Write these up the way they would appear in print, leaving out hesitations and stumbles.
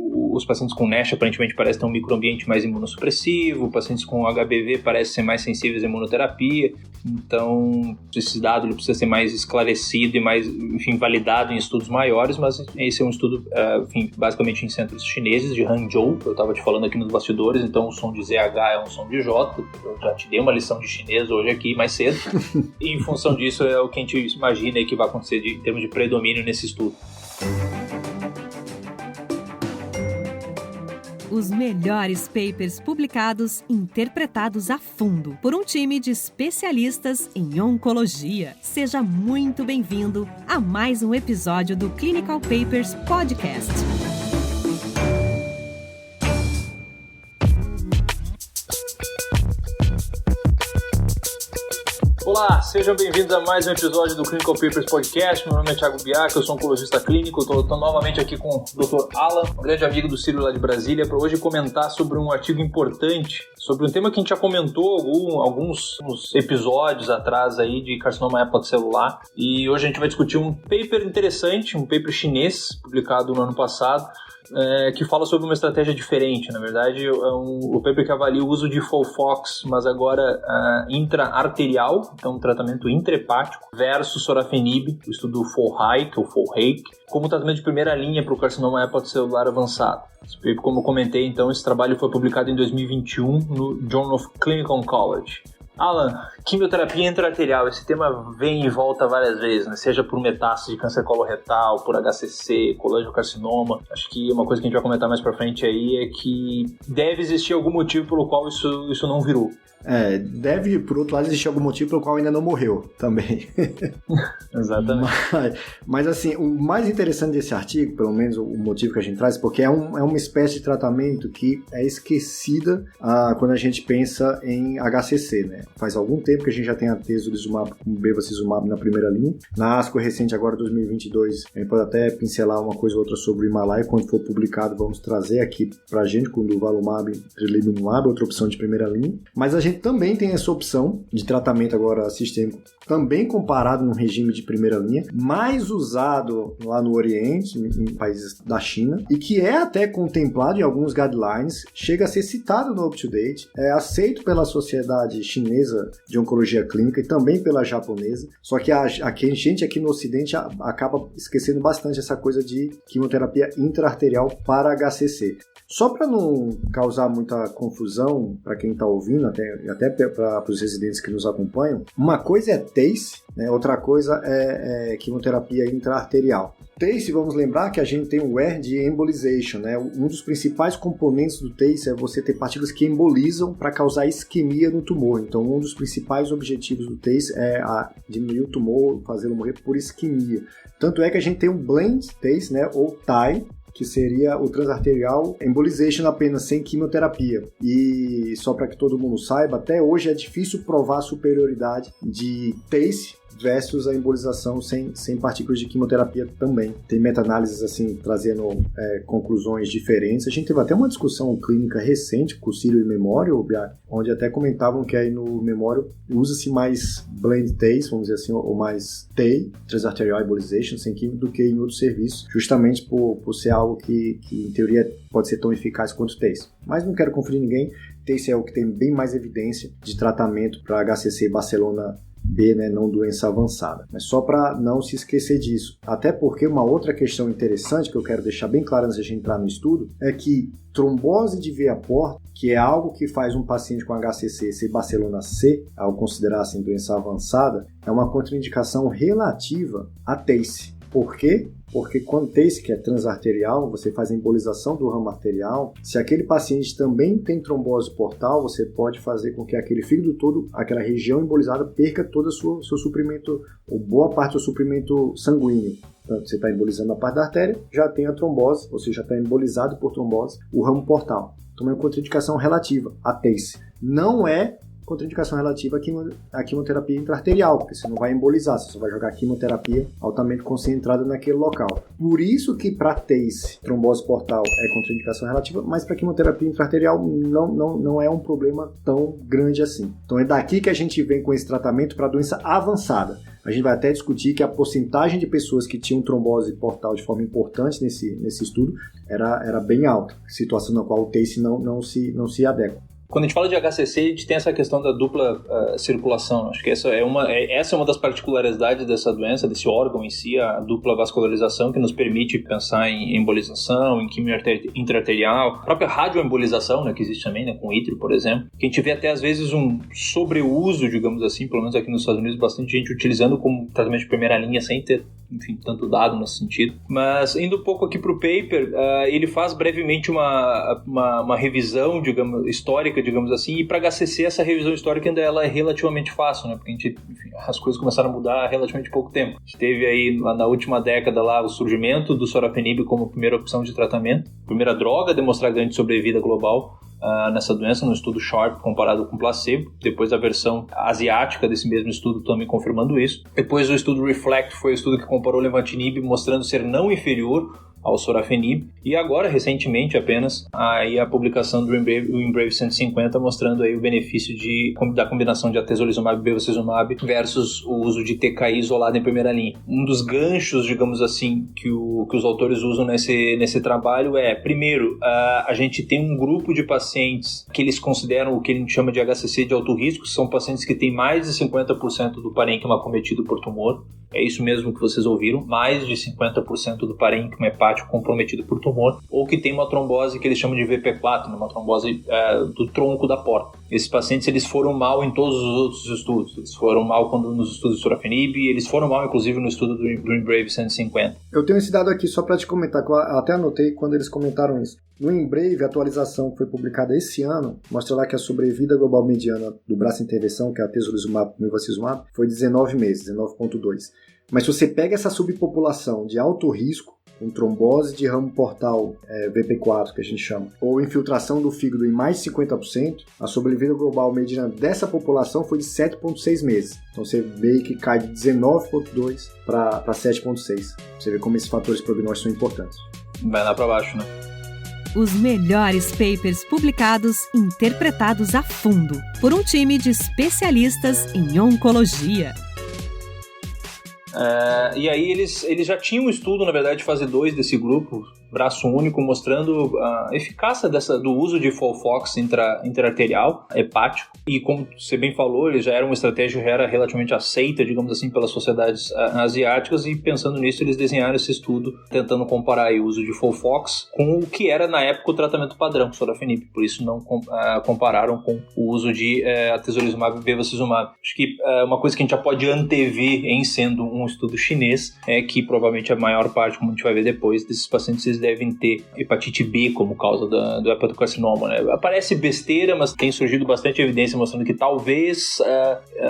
Os pacientes com NASH aparentemente parecem ter um microambiente mais imunossupressivo, pacientes com HBV parecem ser mais sensíveis à imunoterapia, então esse dado ele precisa ser mais esclarecido e mais, enfim, validado em estudos maiores, mas esse é um estudo, basicamente em centros chineses, de Hangzhou, que eu estava te falando aqui nos bastidores, então o som de ZH é um som de J, eu já te dei uma lição de chinês hoje aqui mais cedo, e em função disso é o que a gente imagina que vai acontecer em termos de predomínio nesse estudo. Os melhores papers publicados, interpretados a fundo por um time de especialistas em oncologia. Seja muito bem-vindo a mais um episódio do Clinical Papers Podcast. Olá, sejam bem-vindos a mais um episódio do Clinical Papers Podcast. Meu nome é Thiago Biac, eu sou oncologista clínico. Estou novamente aqui com o Dr. Alan, um grande amigo do Círio lá de Brasília, para hoje comentar sobre um artigo importante, sobre um tema que a gente já comentou alguns episódios atrás aí de carcinoma hepatocelular. E hoje a gente vai discutir um paper interessante, um paper chinês, publicado no ano passado, que fala sobre uma estratégia diferente. Na verdade, é o paper que avalia o uso de FOLFOX, mas agora intra-arterial, então um tratamento intrahepático, versus sorafenib, o estudo FOLHAIC, ou FOLHAIC, como tratamento de primeira linha para o carcinoma hepatocelular avançado. Como eu comentei, então, esse trabalho foi publicado em 2021 no Journal of Clinical Oncology. Alan, quimioterapia intra-arterial, esse tema vem e volta várias vezes, né? Seja por metástase de câncer coloretal, por HCC, colangiocarcinoma. Acho que uma coisa que a gente vai comentar mais pra frente aí é que deve existir algum motivo pelo qual isso não virou. Deve, por outro lado, existir algum motivo pelo qual ainda não morreu também. Exatamente. Mas assim, o mais interessante desse artigo, pelo menos o motivo que a gente traz, porque é uma espécie de tratamento que é esquecida quando a gente pensa em HCC, né? Faz algum tempo que a gente já tem a atezolizumab com bevacizumab na primeira linha. Na ASCO recente, agora 2022, a gente pode até pincelar uma coisa ou outra sobre o Himalaia. Quando for publicado, vamos trazer aqui pra gente com o durvalumab, tremelimumab, outra opção de primeira linha. Mas a gente também tem essa opção de tratamento agora sistêmico, também comparado no regime de primeira linha, mais usado lá no Oriente, em países da China, e que é até contemplado em alguns guidelines, chega a ser citado no UpToDate, é aceito pela Sociedade Chinesa de Oncologia Clínica e também pela japonesa, só que a gente aqui no Ocidente acaba esquecendo bastante essa coisa de quimioterapia intra-arterial para HCC. Só para não causar muita confusão para quem está ouvindo, até para os residentes que nos acompanham, uma coisa é TACE, né? Outra coisa é quimioterapia intra-arterial. TACE, vamos lembrar que a gente tem o R de embolization, né? Um dos principais componentes do TACE é você ter partículas que embolizam para causar isquemia no tumor. Então, um dos principais objetivos do TACE é diminuir o tumor, fazê-lo morrer por isquemia. Tanto é que a gente tem um blend TACE, né? Ou TAI, que seria o transarterial embolization apenas sem quimioterapia. E só para que todo mundo saiba, até hoje é difícil provar a superioridade de TACE versus a embolização sem partículas de quimioterapia também. Tem meta-análises assim, trazendo conclusões diferentes. A gente teve até uma discussão clínica recente com o Círio e Memorial, onde até comentavam que aí no Memorial usa-se mais blend TACE, vamos dizer assim, ou mais TAI, transarterial embolization, sem quimio, do que em outros serviços, justamente por ser algo que em teoria pode ser tão eficaz quanto o TACE. Mas não quero confundir ninguém, TACE é o que tem bem mais evidência de tratamento para HCC Barcelona B, né, não doença avançada. Mas só para não se esquecer disso. Até porque uma outra questão interessante que eu quero deixar bem claro antes de a gente entrar no estudo é que trombose de veia porta, que é algo que faz um paciente com HCC ser Barcelona C, ao considerar assim doença avançada, é uma contraindicação relativa a TACE. Por quê? Porque quando TACE, que é transarterial, você faz a embolização do ramo arterial, se aquele paciente também tem trombose portal, você pode fazer com que aquele fígado todo, aquela região embolizada, perca todo o seu suprimento, ou boa parte do suprimento sanguíneo. Então, você está embolizando a parte da artéria, já tem a trombose, ou seja, já está embolizado por trombose o ramo portal. Então, é uma contraindicação relativa a TACE. Não é contraindicação relativa à quimioterapia intraarterial, porque você não vai embolizar, você só vai jogar quimioterapia altamente concentrada naquele local. Por isso que para TACE, trombose portal é contraindicação relativa, mas para quimioterapia intraarterial não é um problema tão grande assim. Então é daqui que a gente vem com esse tratamento para doença avançada. A gente vai até discutir que a porcentagem de pessoas que tinham trombose portal de forma importante nesse estudo era bem alta, situação na qual o TACE não se adequa. Quando a gente fala de HCC, a gente tem essa questão da dupla circulação. Acho que essa é uma das particularidades dessa doença, desse órgão em si, a dupla vascularização, que nos permite pensar em embolização, em química intraarterial, a própria radioembolização, né, que existe também, né, com ítrio, por exemplo, que a gente vê até às vezes um sobreuso, digamos assim, pelo menos aqui nos Estados Unidos, bastante gente utilizando como tratamento de primeira linha, sem ter, enfim, tanto dado nesse sentido. Mas indo um pouco aqui para o paper, ele faz brevemente uma revisão, digamos, histórica, digamos assim, e para HCC essa revisão histórica ainda ela é relativamente fácil, né, porque as coisas começaram a mudar há relativamente pouco tempo. A gente teve aí na última década lá o surgimento do sorafenib como primeira opção de tratamento, primeira droga a demonstrar grande sobrevida global nessa doença, no estudo SHARP comparado com placebo, depois a versão asiática desse mesmo estudo também confirmando isso. Depois o estudo REFLECT foi o estudo que comparou lenvatinib mostrando ser não inferior ao sorafenib, e agora, recentemente apenas, aí a publicação do Embrave 150 mostrando aí o benefício da combinação de atezolizumab e bevacizumab versus o uso de TKI isolado em primeira linha. Um dos ganchos, digamos assim, que os autores usam nesse trabalho é, primeiro, a gente tem um grupo de pacientes que eles consideram o que a gente chama de HCC de alto risco, são pacientes que têm mais de 50% do parênquima acometido por tumor. É isso mesmo que vocês ouviram, mais de 50% do parênquima hepático comprometido por tumor, ou que tem uma trombose que eles chamam de VP4, uma trombose do tronco da porta. Esses pacientes eles foram mal em todos os outros estudos, eles foram mal nos estudos de sorafenib, eles foram mal inclusive no estudo do Embrave 150. Eu tenho esse dado aqui só para te comentar, que eu até anotei quando eles comentaram isso. No Embrave, a atualização que foi publicada esse ano mostra lá que a sobrevida global mediana do braço intervenção, que é a atezolizumab e bevacizumab, foi 19 meses, 19,2. Mas se você pega essa subpopulação de alto risco, com trombose de ramo portal VP4, que a gente chama, ou infiltração do fígado em mais de 50%, a sobrevida global mediana dessa população foi de 7,6 meses. Então você vê que cai de 19,2 para 7,6. Você vê como esses fatores prognósticos são importantes. Vai lá para baixo, né? Os melhores papers publicados, interpretados a fundo, por um time de especialistas em oncologia. E aí eles já tinham um estudo, na verdade, fase 2 desse grupo, braço único, mostrando a eficácia do uso de FOLFOX intraarterial hepático. E como você bem falou, ele já era uma estratégia que era relativamente aceita, digamos assim, pelas sociedades asiáticas, e pensando nisso eles desenharam esse estudo tentando comparar aí o uso de FOLFOX com o que era na época o tratamento padrão, sorafenib. Por isso não compararam com o uso de atezolizumab e bevacizumab. Acho que uma coisa que a gente já pode antever em sendo um estudo chinês é que provavelmente a maior parte, como a gente vai ver depois, desses pacientes eles devem ter hepatite B como causa do hepatocarcinoma, né? Parece besteira, mas tem surgido bastante evidência mostrando que talvez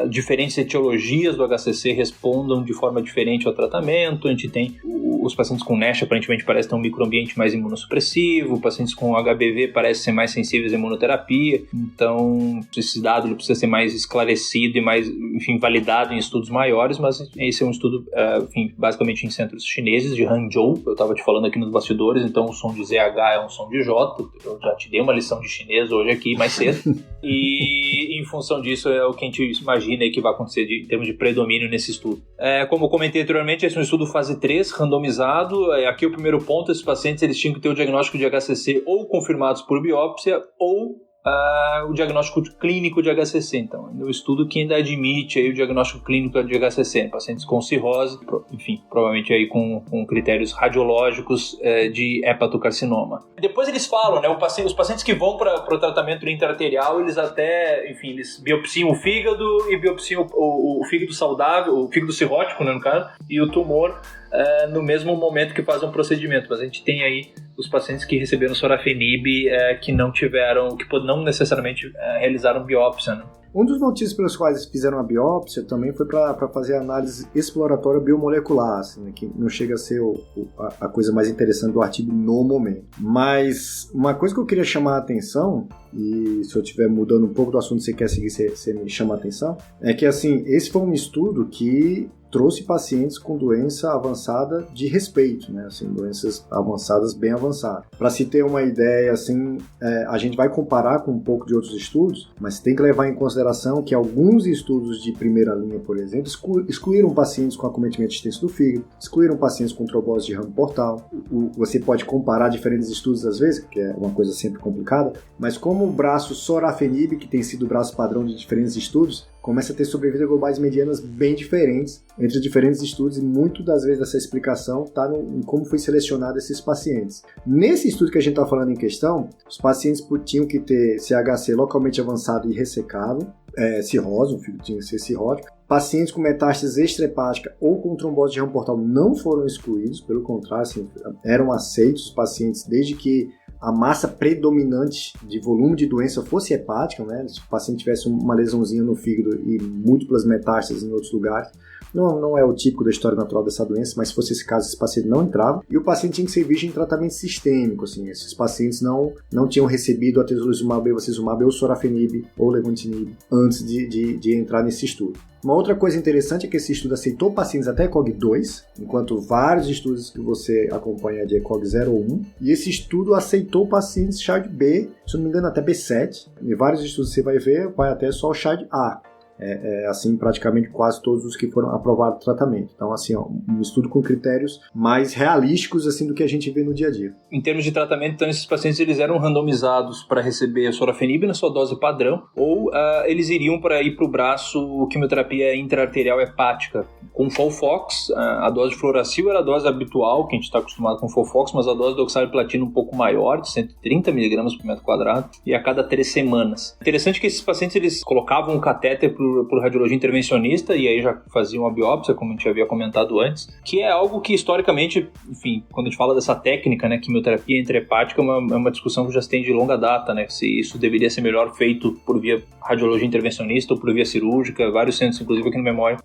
diferentes etiologias do HCC respondam de forma diferente ao tratamento. A gente tem os pacientes com NASH aparentemente parecem ter um microambiente mais imunossupressivo, pacientes com HBV parecem ser mais sensíveis à imunoterapia, então esse dado ele precisa ser mais esclarecido e mais, enfim, validado em estudos maiores, mas esse é um estudo, enfim, basicamente em centros chineses de Hangzhou. Eu estava te falando aqui nos bastidores, então o som de ZH é um som de J, eu já te dei uma lição de chinês hoje aqui mais cedo, e em função disso é o que a gente imagina que vai acontecer em termos de predomínio nesse estudo. Como eu comentei anteriormente, esse é um estudo fase 3, randomizado. Aqui o primeiro ponto, esses pacientes eles tinham que ter o diagnóstico de HCC ou confirmados por biópsia ou o diagnóstico clínico de HCC. Então, o estudo que ainda admite aí o diagnóstico clínico de HCC, pacientes com cirrose, enfim, provavelmente aí com critérios radiológicos de hepatocarcinoma. Depois eles falam, né, os pacientes que vão para o tratamento intraarterial, eles até, enfim, eles biopsiam o fígado e biopsiam o fígado saudável, o fígado cirrótico, né, no caso, e o tumor no mesmo momento que fazem um procedimento. Mas a gente tem aí os pacientes que receberam sorafenib que não necessariamente realizaram biópsia, né? Um dos motivos pelos quais eles fizeram a biópsia também foi para fazer a análise exploratória biomolecular, assim, né, que não chega a ser a coisa mais interessante do artigo no momento. Mas uma coisa que eu queria chamar a atenção, e se eu estiver mudando um pouco do assunto, você quer seguir, você me chama a atenção, é que assim, esse foi um estudo que trouxe pacientes com doença avançada de respeito, né? Assim, doenças avançadas, bem avançadas. Para se ter uma ideia, assim, a gente vai comparar com um pouco de outros estudos, mas tem que levar em consideração que alguns estudos de primeira linha, por exemplo, excluíram pacientes com acometimento extenso do fígado, excluíram pacientes com trombose de ramo portal. Você pode comparar diferentes estudos às vezes, que é uma coisa sempre complicada, mas como o braço sorafenib, que tem sido o braço padrão de diferentes estudos, começa a ter sobrevida globais medianas bem diferentes entre diferentes estudos, e muito das vezes essa explicação está em como foi selecionado esses pacientes. Nesse estudo que a gente está falando em questão, os pacientes tinham que ter CHC localmente avançado e ressecável, cirrose, o fígado tinha que ser cirrótico. Pacientes com metástase extrahepática ou com trombose de ramo portal não foram excluídos, pelo contrário, assim, eram aceitos os pacientes desde que a massa predominante de volume de doença fosse hepática, né? Se o paciente tivesse uma lesãozinha no fígado e múltiplas metástases em outros lugares, não é o típico da história natural dessa doença, mas se fosse esse caso, esse paciente não entrava. E o paciente tinha que ser visto em tratamento sistêmico, assim, esses pacientes não tinham recebido atezolizumab, bevacizumab ou sorafenib ou levantinib antes de entrar nesse estudo. Uma outra coisa interessante é que esse estudo aceitou pacientes até ECOG 2, enquanto vários estudos que você acompanha de ECOG 0 ou 1, e esse estudo aceitou pacientes CHARD B, se não me engano até B7, e vários estudos você vai ver, vai até só o CHARD A. Assim, praticamente quase todos os que foram aprovados o tratamento. Então, assim, um estudo com critérios mais realísticos, assim, do que a gente vê no dia a dia. Em termos de tratamento, então, esses pacientes eles eram randomizados para receber a sorafenib na sua dose padrão, ou eles iriam para ir para o braço quimioterapia intraarterial hepática. Com FOLFOX, a dose de fluoracil era a dose habitual, que a gente está acostumado com FOLFOX, mas a dose de oxaliplatina um pouco maior, de 130 mg por metro quadrado, e a cada 3 semanas. Interessante que esses pacientes eles colocavam um catéter por radiologia intervencionista, e aí já faziam a biópsia, como a gente havia comentado antes, que é algo que historicamente, enfim, quando a gente fala dessa técnica, né, quimioterapia intrahepática, é uma discussão que já se tem de longa data, né, se isso deveria ser melhor feito por via radiologia intervencionista ou por via cirúrgica. Vários centros, inclusive aqui no Memória,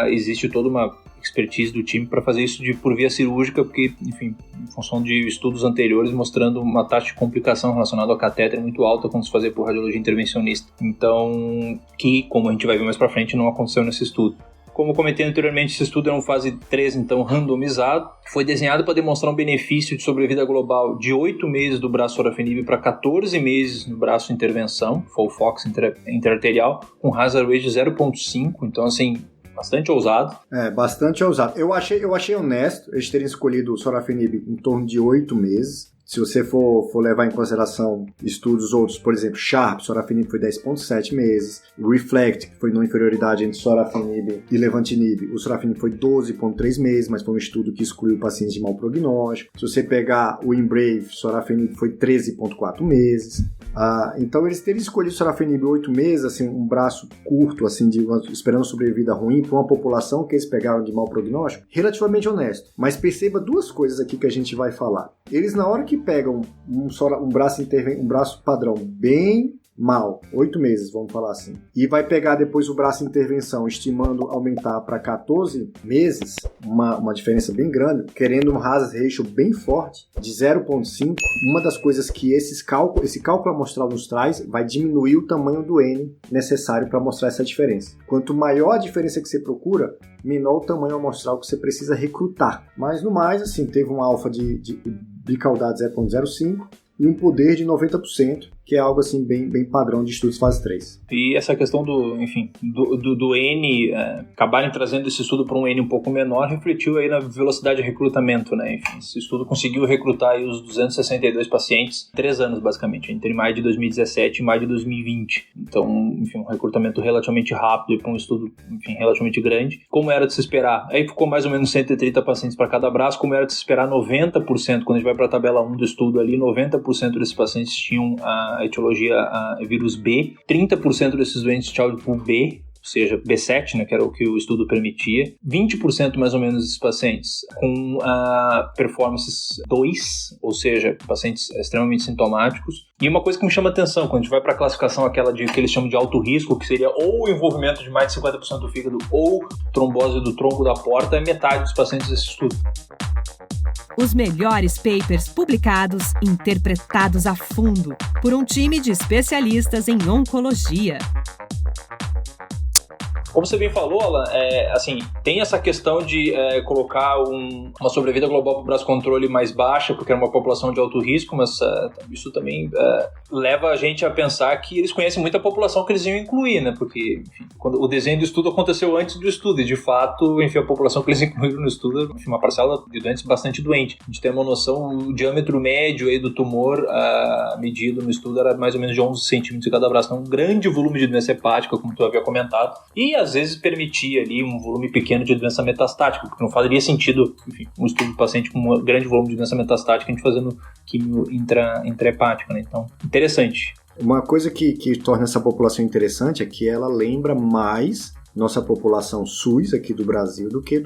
existe toda uma expertise do time para fazer isso por via cirúrgica, porque, enfim, em função de estudos anteriores mostrando uma taxa de complicação relacionada ao catéter muito alta quando se fazia por radiologia intervencionista. Então, que, como a gente vai ver mais para frente, não aconteceu nesse estudo. Como comentei anteriormente, esse estudo é um fase 3, então, randomizado. Foi desenhado para demonstrar um benefício de sobrevida global de 8 meses do braço sorafenib para 14 meses no braço intervenção, FOLFOX intraarterial, com hazard ratio de 0,5, então, assim, bastante ousado. Bastante ousado. Eu achei honesto eles terem escolhido o sorafenib em torno de 8 meses. Se você for levar em consideração estudos outros, por exemplo, SHARP, sorafenib foi 10,7 meses, o REFLECT, que foi não inferioridade entre sorafenib e levantinib, o sorafenib foi 12,3 meses, mas foi um estudo que excluiu pacientes de mau prognóstico. Se você pegar o EMBRAVE, sorafenib foi 13,4 meses. Então eles terem escolhido sorafenib 8 meses, assim, um braço curto, assim, esperando sobrevida ruim para uma população que eles pegaram de mau prognóstico, relativamente honesto. Mas perceba duas coisas aqui que a gente vai falar. Eles, na hora que pegam um braço padrão bem mal, 8 meses, vamos falar assim, e vai pegar depois o braço de intervenção, estimando aumentar para 14 meses, uma diferença bem grande, querendo um hazard ratio bem forte, de 0,5, uma das coisas que esse cálculo amostral nos traz, vai diminuir o tamanho do N necessário para mostrar essa diferença. Quanto maior a diferença que você procura, menor o tamanho amostral que você precisa recrutar. Mas no mais, assim, teve um alfa de bicaudade 0,05 e um poder de 90%, que é algo assim bem padrão de estudos fase 3. E essa questão do N acabarem trazendo esse estudo para um N um pouco menor refletiu aí na velocidade de recrutamento, né? Enfim, esse estudo conseguiu recrutar aí os 262 pacientes em 3 anos, basicamente, entre maio de 2017 e maio de 2020. Então, enfim, um recrutamento relativamente rápido para um estudo, enfim, relativamente grande. Como era de se esperar? Aí ficou mais ou menos 130 pacientes para cada braço, como era de se esperar, 90%, quando a gente vai para a tabela 1 do estudo ali, 90% desses pacientes tinham a etiologia vírus B, 30% desses doentes child pool B, ou seja, B7, né, que era o que o estudo permitia, 20% mais ou menos desses pacientes com performances 2, ou seja, pacientes extremamente sintomáticos. E uma coisa que me chama a atenção, quando a gente vai para a classificação aquela que eles chamam de alto risco, que seria ou o envolvimento de mais de 50% do fígado ou trombose do tronco da porta, é metade dos pacientes desse estudo. Os melhores papers publicados, interpretados a fundo por um time de especialistas em oncologia. Como você bem falou, Alan, assim, tem essa questão de colocar uma sobrevida global para o braço controle mais baixa, porque é uma população de alto risco, mas isso também leva a gente a pensar que eles conhecem muito a população que eles iam incluir, né? Porque, enfim, quando o desenho do estudo aconteceu antes do estudo, e de fato, enfim, a população que eles incluíram no estudo, enfim, uma parcela de doentes bastante doente. A gente tem uma noção, o diâmetro médio aí do tumor medido no estudo era mais ou menos de 11 centímetros em cada braço, então um grande volume de doença hepática, como tu havia comentado, e às vezes permitia ali um volume pequeno de doença metastática, porque não faria sentido, enfim, um estudo de paciente com um grande volume de doença metastática, a gente fazendo quimio intrahepática, né? Então, interessante. Uma coisa que torna essa população interessante é que ela lembra mais nossa população SUS aqui do Brasil do que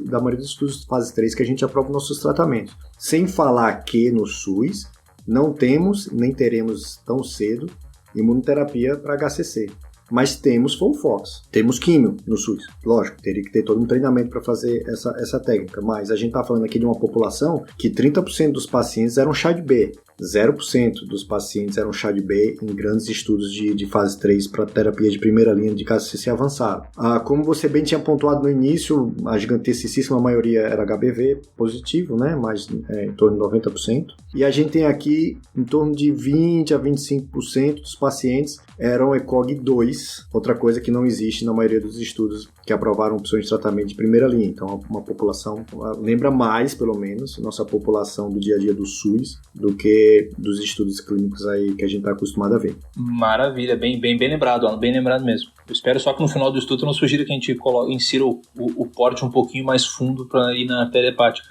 da maioria dos estudos de fase 3 que a gente aprova nossos tratamentos. Sem falar que no SUS não temos, nem teremos tão cedo, imunoterapia para HCC. Mas temos FOLFOX, temos químio no SUS. Lógico, teria que ter todo um treinamento para fazer essa técnica. Mas a gente está falando aqui de uma população que 30% dos pacientes eram chá de B. 0% dos pacientes eram chá de B em grandes estudos de fase 3 para terapia de primeira linha de HCC avançado. Como você bem tinha pontuado no início, a gigantesquíssima maioria era HBV positivo, né? Mais em torno de 90%. E a gente tem aqui em torno de 20% a 25% dos pacientes eram ECOG 2, outra coisa que não existe na maioria dos estudos que aprovaram opções de tratamento de primeira linha. Então, uma população, lembra mais, pelo menos, nossa população do dia a dia do SUS do que dos estudos clínicos aí que a gente está acostumado a ver. Maravilha, bem lembrado, Alan, bem lembrado mesmo. Eu espero só que no final do estudo eu não sugira que a gente insira o porte um pouquinho mais fundo para ir na perihepática.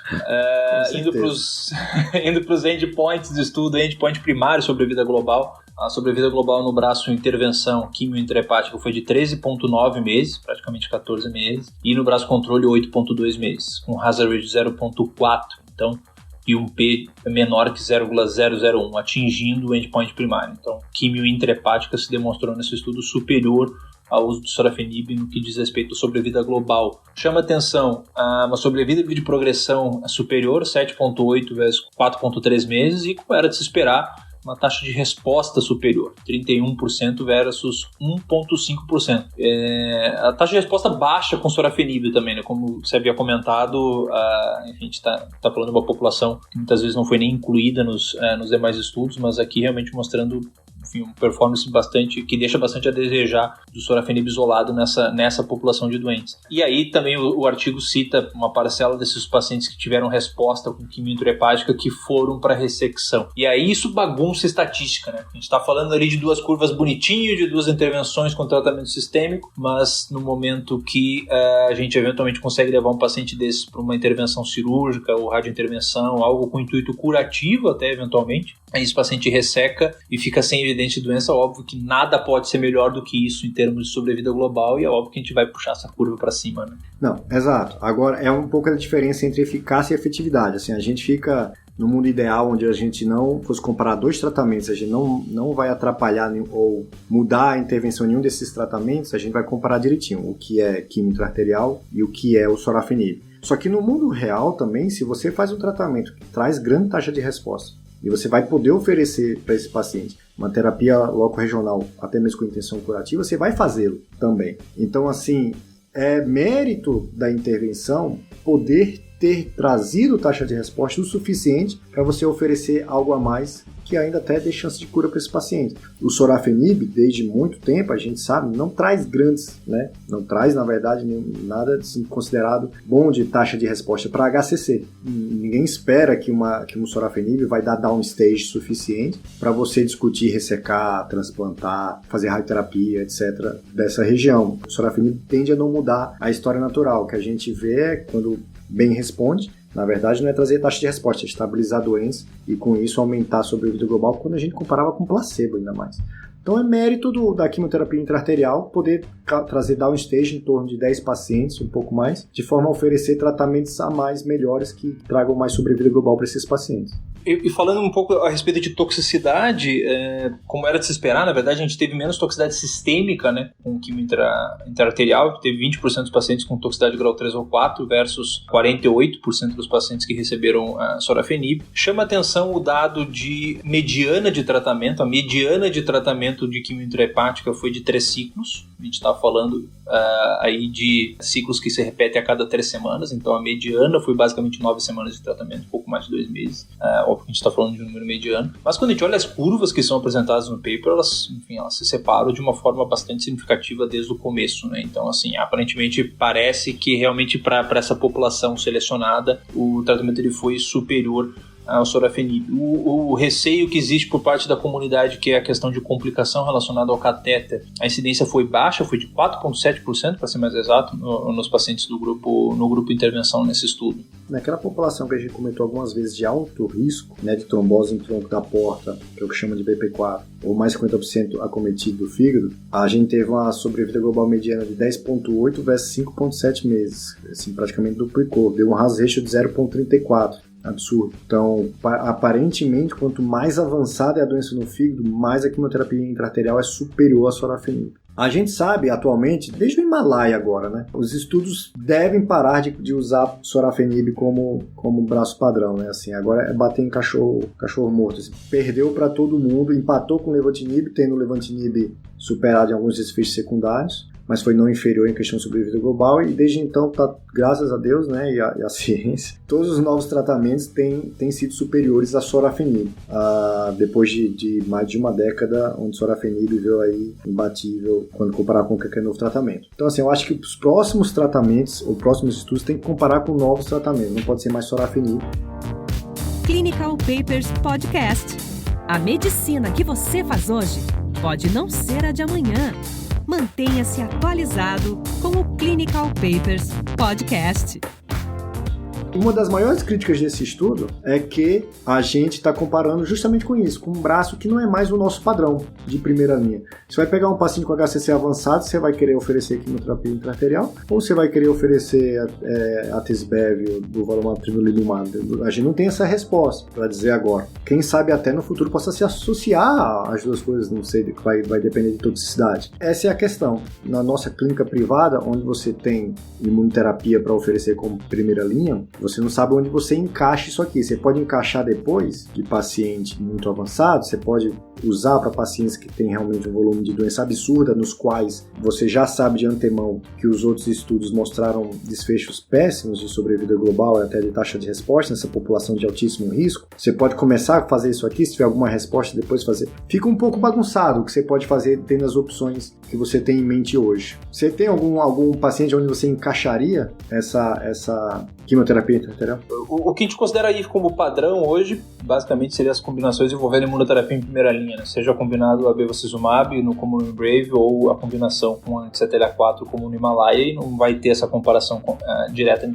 Indo para os endpoints do estudo, endpoint primário sobre a vida global. A sobrevida global no braço intervenção quimio intrahepática foi de 13,9 meses, praticamente 14 meses, e no braço controle 8,2 meses, com hazard rate de 0,4, então, e um P menor que 0,001, atingindo o endpoint primário. Então, quimio intrahepática se demonstrou nesse estudo superior ao uso do sorafenib no que diz respeito à sobrevida global. Chama atenção uma sobrevida de progressão superior, 7,8 vezes 4,3 meses, e como era de se esperar, uma taxa de resposta superior, 31% versus 1,5%. A taxa de resposta baixa com sorafenib também, né? Como você havia comentado, enfim, a gente está falando de uma população que muitas vezes não foi nem incluída nos demais estudos, mas aqui realmente mostrando, enfim, uma performance que deixa bastante a desejar do sorafenib isolado nessa população de doentes. E aí também o artigo cita uma parcela desses pacientes que tiveram resposta com quimio intrahepática que foram para ressecção. E aí isso bagunça estatística, né? A gente está falando ali de duas curvas bonitinho, de duas intervenções com tratamento sistêmico, mas no momento que a gente eventualmente consegue levar um paciente desse para uma intervenção cirúrgica ou radiointervenção, algo com intuito curativo até eventualmente, aí esse paciente resseca e fica sem evidente doença. Óbvio que nada pode ser melhor do que isso em termos de sobrevida global, e é óbvio que a gente vai puxar essa curva para cima, né? Não, exato. Agora é um pouco a diferença entre eficácia e efetividade. Assim, a gente fica no mundo ideal onde a gente não fosse comparar dois tratamentos, a gente não vai atrapalhar ou mudar a intervenção em nenhum desses tratamentos, a gente vai comparar direitinho o que é quimio intra-arterial e o que é o sorafenib. Só que no mundo real também, se você faz um tratamento que traz grande taxa de resposta, e você vai poder oferecer para esse paciente uma terapia loco-regional, até mesmo com intenção curativa, você vai fazê-lo também. Então, assim, é mérito da intervenção poder ter trazido taxa de resposta o suficiente para você oferecer algo a mais que ainda até dê chance de cura para esse paciente. O sorafenib, desde muito tempo, a gente sabe, não traz grandes, né? Não traz, na verdade, nada assim, considerado bom de taxa de resposta para HCC. Ninguém espera que um sorafenib vai dar downstage suficiente para você discutir ressecar, transplantar, fazer radioterapia, etc. dessa região. O sorafenib tende a não mudar a história natural. O que a gente vê é quando bem responde, na verdade, não é trazer taxa de resposta, é estabilizar a doença e com isso aumentar a sobrevida global quando a gente comparava com placebo ainda mais. Então é mérito da quimioterapia intra-arterial poder trazer downstage em torno de 10 pacientes, um pouco mais, de forma a oferecer tratamentos a mais melhores que tragam mais sobrevida global para esses pacientes. E falando um pouco a respeito de toxicidade, como era de se esperar, na verdade a gente teve menos toxicidade sistêmica, né, com quimio intraarterial, teve 20% dos pacientes com toxicidade grau 3 ou 4 versus 48% dos pacientes que receberam sorafenib. Chama atenção o dado de mediana de tratamento. A mediana de tratamento de quimio intrahepática foi de 3 ciclos. A gente está falando aí de ciclos que se repetem a cada 3 semanas, então a mediana foi basicamente 9 semanas de tratamento, um pouco mais de 2 meses. Óbvio que a gente está falando de um número mediano, mas quando a gente olha as curvas que são apresentadas no paper, elas se separam de uma forma bastante significativa desde o começo, né? Então, assim, aparentemente parece que realmente para essa população selecionada, o tratamento ele foi superior ao sorafenib. O receio que existe por parte da comunidade, que é a questão de complicação relacionada ao catéter, a incidência foi baixa, foi de 4,7%, para ser mais exato, nos pacientes no grupo intervenção nesse estudo. Naquela população que a gente comentou algumas vezes de alto risco, né, de trombose em tronco da porta, que é o que chama de BP4, ou mais 50% acometido do fígado, a gente teve uma sobrevida global mediana de 10,8 versus 5,7 meses, assim, praticamente duplicou, deu um hazard ratio de 0,34. Absurdo. Então, aparentemente, quanto mais avançada é a doença no fígado, mais a quimioterapia intraarterial é superior à sorafenib. A gente sabe, atualmente, desde o Himalaia agora, né? Os estudos devem parar de usar sorafenib como braço padrão, né? Assim, agora é bater em cachorro morto. Assim. Perdeu para todo mundo, empatou com o levantinib, tendo o levantinib superado em alguns desfechos secundários, mas foi não inferior em questão de sobrevida global, e desde então, graças a Deus, né, e a ciência, todos os novos tratamentos têm sido superiores a sorafenib, depois de mais de uma década, onde sorafenib veio aí imbatível quando comparado com qualquer novo tratamento. Então, assim, eu acho que os próximos tratamentos, ou próximos estudos, tem que comparar com novos tratamentos, não pode ser mais sorafenib. Clinical Papers Podcast. A medicina que você faz hoje pode não ser a de amanhã. Mantenha-se atualizado com o Clinical Papers Podcast. Uma das maiores críticas desse estudo é que a gente está comparando justamente com isso, com um braço que não é mais o nosso padrão de primeira linha. Você vai pegar um paciente com HCC avançado, você vai querer oferecer quimioterapia intraarterial, ou você vai querer oferecer atezbev, durvalumab, tremelimumab? A gente não tem essa resposta para dizer agora. Quem sabe até no futuro possa se associar às duas coisas, não sei, vai depender de toxicidade. Essa é a questão. Na nossa clínica privada, onde você tem imunoterapia para oferecer como primeira linha, você não sabe onde você encaixa isso aqui. Você pode encaixar depois de paciente muito avançado, você pode usar para pacientes que têm realmente um volume de doença absurda, nos quais você já sabe de antemão que os outros estudos mostraram desfechos péssimos de sobrevida global e até de taxa de resposta nessa população de altíssimo risco. Você pode começar a fazer isso aqui, se tiver alguma resposta, depois fazer. Fica um pouco bagunçado o que você pode fazer tendo as opções que você tem em mente hoje. Você tem algum paciente onde você encaixaria essa quimioterapia intraarterial? O que a gente considera aí como padrão hoje, basicamente, seria as combinações envolvendo imunoterapia em primeira linha, né? Seja combinado a bevacizumab como no Brave ou a combinação com a anti-CTLA-4 como no Himalaia, e não vai ter essa comparação direta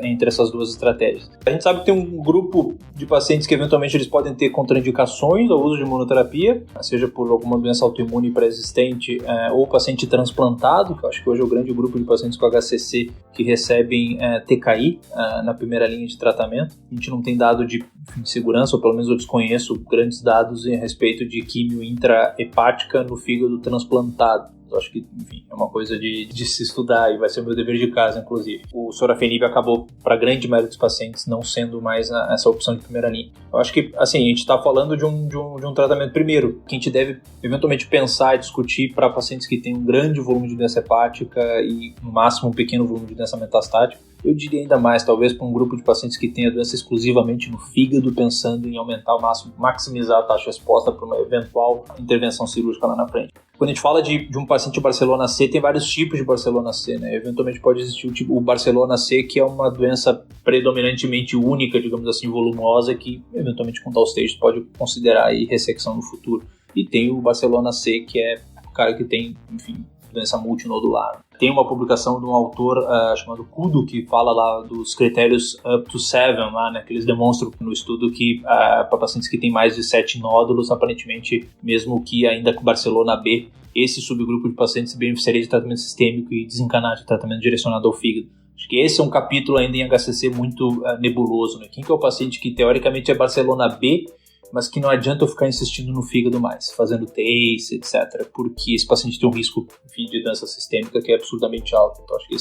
entre essas duas estratégias. A gente sabe que tem um grupo de pacientes que eventualmente eles podem ter contraindicações ao uso de imunoterapia, seja por alguma doença autoimune pré-existente ou paciente transplantado, que eu acho que hoje é o grande grupo de pacientes com HCC que recebem TKI na primeira linha de tratamento. A gente não tem dado de segurança, ou pelo menos eu desconheço grandes dados a respeito de quimio intrahepática no fígado transplantado. Eu acho que, enfim, é uma coisa de se estudar e vai ser o meu dever de casa, inclusive. O sorafenib acabou, para a grande maioria dos pacientes, não sendo mais essa opção de primeira linha. Eu acho que, assim, a gente está falando de um tratamento primeiro, que a gente deve eventualmente pensar e discutir para pacientes que têm um grande volume de doença hepática e, no máximo, um pequeno volume de doença metastática. Eu diria ainda mais, talvez para um grupo de pacientes que tem a doença exclusivamente no fígado, pensando em aumentar ao máximo, maximizar a taxa de resposta para uma eventual intervenção cirúrgica lá na frente. Quando a gente fala de um paciente de Barcelona C, tem vários tipos de Barcelona C, né? Eventualmente pode existir o Barcelona C, que é uma doença predominantemente única, digamos assim, volumosa, que eventualmente com tal stage pode considerar aí ressecção no futuro. E tem o Barcelona C, que é o cara que tem, enfim, doença multinodular. Tem uma publicação de um autor chamado Kudo, que fala lá dos critérios up to 7, lá, né, que eles demonstram no estudo que para pacientes que têm mais de 7 nódulos, aparentemente, mesmo que ainda com Barcelona B, esse subgrupo de pacientes se beneficiaria de tratamento sistêmico e desencanar de tratamento direcionado ao fígado. Acho que esse é um capítulo ainda em HCC muito nebuloso, né? Quem que é o paciente que teoricamente é Barcelona B, mas que não adianta eu ficar insistindo no fígado mais, fazendo TACE, etc., porque esse paciente tem um risco, enfim, de doença sistêmica que é absurdamente alto. Então, acho que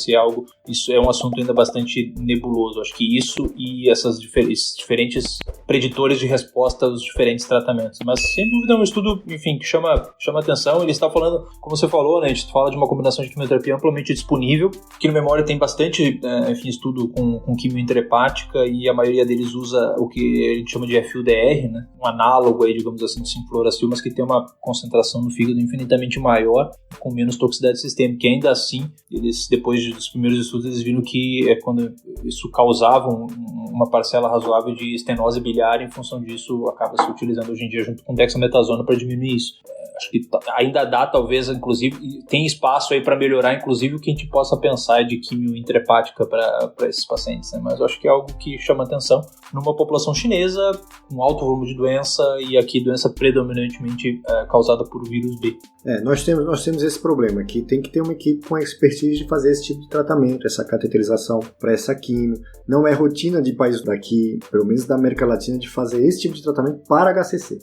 isso é um assunto ainda bastante nebuloso. Acho que isso e essas diferentes preditores de resposta aos diferentes tratamentos. Mas, sem dúvida, é um estudo, enfim, que chama atenção. Ele está falando, como você falou, né, a gente fala de uma combinação de quimioterapia amplamente disponível, que no Memória tem bastante, enfim, estudo com quimio intrahepática, e a maioria deles usa o que a gente chama de FUDR, né, um análogo aí, digamos assim, do Simfloracil, mas que tem uma concentração no fígado infinitamente maior, com menos toxicidade sistêmica. E ainda assim, eles, depois dos primeiros estudos, eles viram que quando isso causava uma parcela razoável de estenose biliar, em função disso, acaba se utilizando hoje em dia junto com dexametasona para diminuir isso. Acho que ainda dá, talvez, inclusive, tem espaço aí para melhorar, inclusive, o que a gente possa pensar de quimio intrahepática para esses pacientes, né? Mas eu acho que é algo que chama atenção numa população chinesa com alto volume de doença, e aqui doença predominantemente causada por vírus B. Nós temos esse problema, que tem que ter uma equipe com a expertise de fazer esse tipo de tratamento, essa cateterização para essa quimio. Não é rotina de países daqui, pelo menos da América Latina, de fazer esse tipo de tratamento para HCC.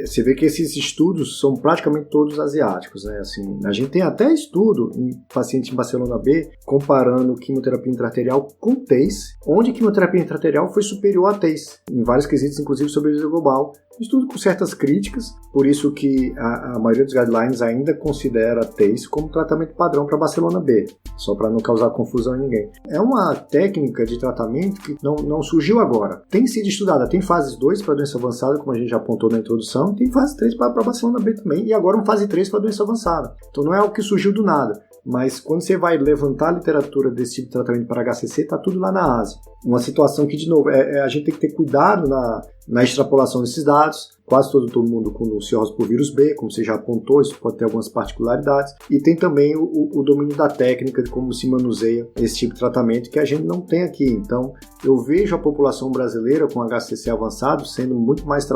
Você vê que esses estudos são praticamente todos asiáticos, né? Assim, a gente tem até estudo em paciente em Barcelona B comparando quimioterapia intraarterial com TACE, onde quimioterapia intraarterial foi superior a TACE, em vários quesitos, inclusive sobrevivência global. Estudo com certas críticas, por isso que a maioria dos guidelines ainda considera TACE como tratamento padrão para Barcelona B, só para não causar confusão em ninguém. É uma técnica de tratamento que não surgiu agora. Tem sido estudada, tem fase 2 para doença avançada, como a gente já apontou na introdução, tem fase 3 para Barcelona B também, e agora uma fase 3 para doença avançada. Então não é algo que surgiu do nada. Mas quando você vai levantar a literatura desse tipo de tratamento para HCC, está tudo lá na Ásia. Uma situação que, de novo, a gente tem que ter cuidado na extrapolação desses dados. Quase todo mundo com cirrose por vírus B, como você já apontou, isso pode ter algumas particularidades. E tem também o domínio da técnica, de como se manuseia esse tipo de tratamento, que a gente não tem aqui. Então, eu vejo a população brasileira com HCC avançado sendo muito mais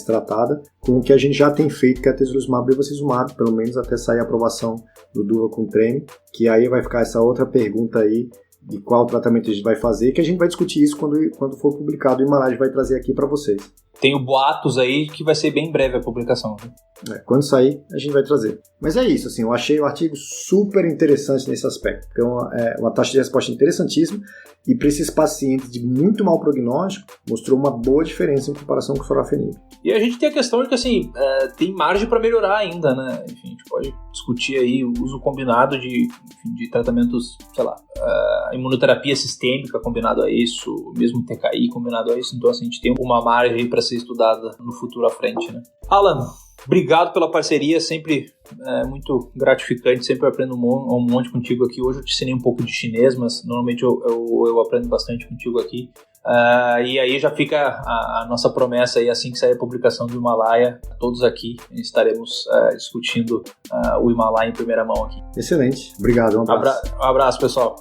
tratada com o que a gente já tem feito, que é a tesolizumab e bevacizumab, pelo menos até sair a aprovação do DUVA com treme, que aí vai ficar essa outra pergunta aí, de qual tratamento a gente vai fazer, que a gente vai discutir isso quando for publicado, e o Himalaya vai trazer aqui para vocês. Tenho boatos aí que vai ser bem breve a publicação, né? Quando sair, a gente vai trazer. Mas é isso, assim, eu achei o artigo super interessante nesse aspecto, porque é uma taxa de resposta interessantíssima, e para esses pacientes de muito mau prognóstico, mostrou uma boa diferença em comparação com o sorafenib. E a gente tem a questão de que, assim, tem margem para melhorar ainda, né? Enfim, a gente pode discutir aí o uso combinado de tratamentos, sei lá, imunoterapia sistêmica combinado a isso, mesmo TKI combinado a isso. Então, assim, a gente tem uma margem para ser estudada no futuro à frente, né? Alan, obrigado pela parceria, sempre muito gratificante, sempre aprendo um monte contigo aqui. Hoje eu te ensinei um pouco de chinês, mas normalmente eu aprendo bastante contigo aqui. E aí já fica a nossa promessa aí, assim que sair a publicação do Himalaya, todos aqui estaremos discutindo o Himalaya em primeira mão aqui. Excelente, obrigado, um abraço. Um abraço, pessoal.